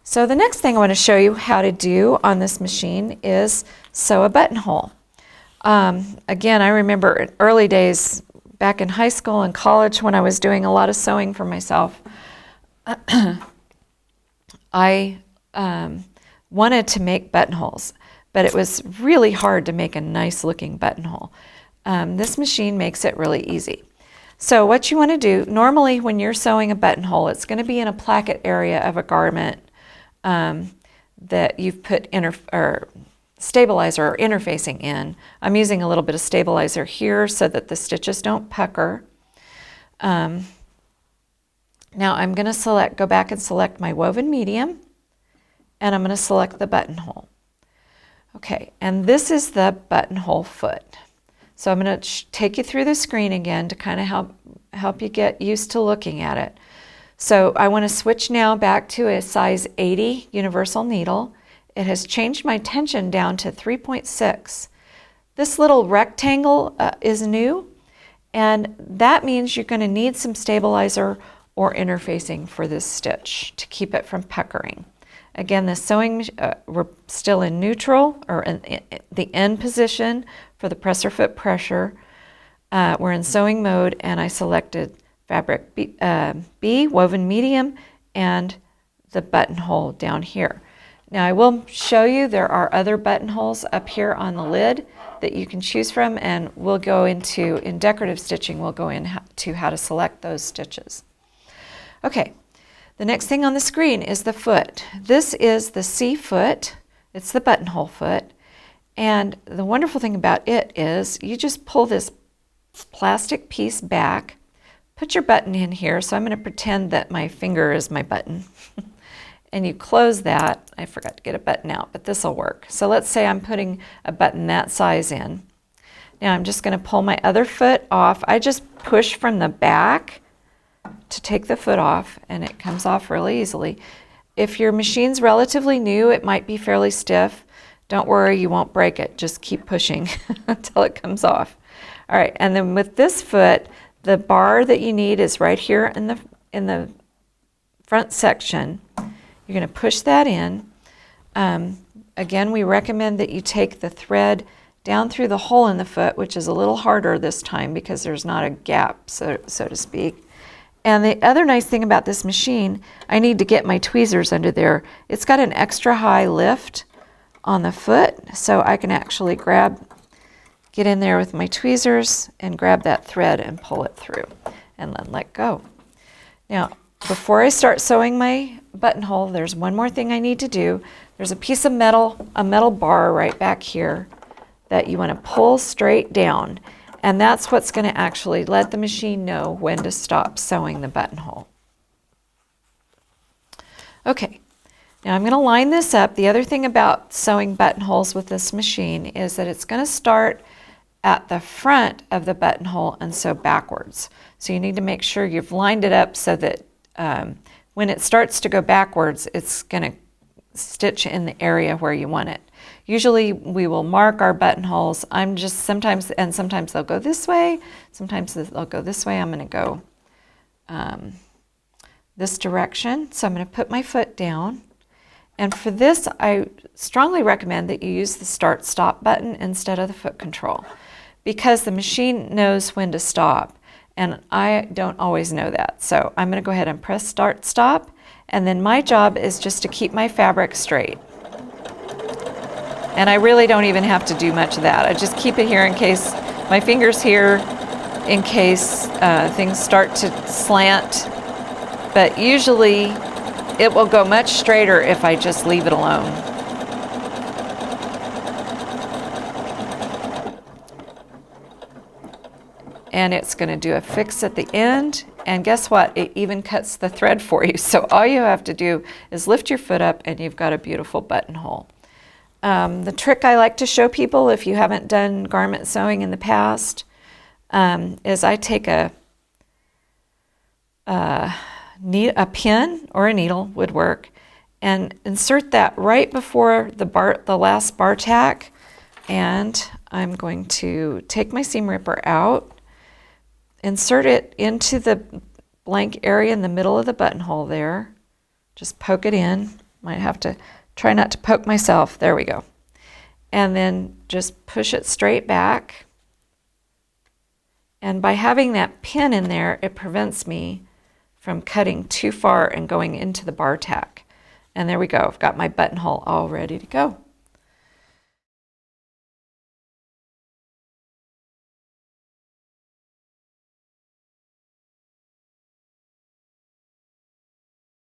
So the next thing I want to show you how to do on this machine is sew a buttonhole. Again, I remember in early days back in high school and college when I was doing a lot of sewing for myself, I wanted to make buttonholes, but it was really hard to make a nice looking buttonhole. This machine makes it really easy. So what you want to do, normally when you're sewing a buttonhole, it's going to be in a placket area of a garment that you've put stabilizer or interfacing in. I'm using a little bit of stabilizer here so that the stitches don't pucker. Now I'm going to go back and select my woven medium, and I'm going to select the buttonhole. Okay, and this is the buttonhole foot. So I'm going to take you through the screen again to kind of help you get used to looking at it. So I want to switch now back to a size 80 universal needle. It has changed my tension down to 3.6. This little rectangle is new, and that means you're going to need some stabilizer or interfacing for this stitch to keep it from puckering. Again, the sewing, we're still in neutral, or in the end position for the presser foot pressure. We're in sewing mode, and I selected fabric B, woven medium, and the buttonhole down here. Now I will show you there are other buttonholes up here on the lid that you can choose from, and we'll go into, in decorative stitching, we'll go into how to select those stitches. Okay, the next thing on the screen is the foot. This is the C foot, it's the buttonhole foot, and the wonderful thing about it is you just pull this plastic piece back, put your button in here, so I'm going to pretend that my finger is my button. And you close that. I forgot to get a button out, but this will work. So let's say I'm putting a button that size in. Now I'm just going to pull my other foot off. I just push from the back to take the foot off, and it comes off really easily. If your machine's relatively new, it might be fairly stiff. Don't worry, you won't break it. Just keep pushing until it comes off. All right, and then with this foot, the bar that you need is right here in the front section. You're going to push that in. Again, we recommend that you take the thread down through the hole in the foot, which is a little harder this time because there's not a gap, so to speak. And the other nice thing about this machine, I need to get my tweezers under there. It's got an extra high lift on the foot, so I can actually get in there with my tweezers and grab that thread and pull it through and then let go. Now, before I start sewing my buttonhole, there's one more thing I need to do. There's a piece of metal, a metal bar right back here that you want to pull straight down, and that's what's going to actually let the machine know when to stop sewing the buttonhole. Okay, now I'm going to line this up. The other thing about sewing buttonholes with this machine is that it's going to start at the front of the buttonhole and sew backwards. So you need to make sure you've lined it up so that when it starts to go backwards, it's going to stitch in the area where you want it. Usually we will mark our buttonholes. Sometimes they'll go this way, sometimes they'll go this way. I'm going to go this direction. So I'm going to put my foot down. And for this, I strongly recommend that you use the start-stop button instead of the foot control, because the machine knows when to stop, and I don't always know that. So I'm going to go ahead and press start-stop, and then my job is just to keep my fabric straight. And I really don't even have to do much of that. I just keep it here in case my finger's here, in case things start to slant. But usually it will go much straighter if I just leave it alone. And it's going to do a fix at the end, and guess what? It even cuts the thread for you. So all you have to do is lift your foot up and you've got a beautiful buttonhole. The trick I like to show people, if you haven't done garment sewing in the past, is I take a pin or a needle would work, and insert that right before the last bar tack, and I'm going to take my seam ripper out, insert it into the blank area in the middle of the buttonhole there, just poke it in, Might have to try not to poke myself. There we go. And then just push it straight back. And by having that pin in there, it prevents me from cutting too far and going into the bar tack. And there we go. I've got my buttonhole all ready to go.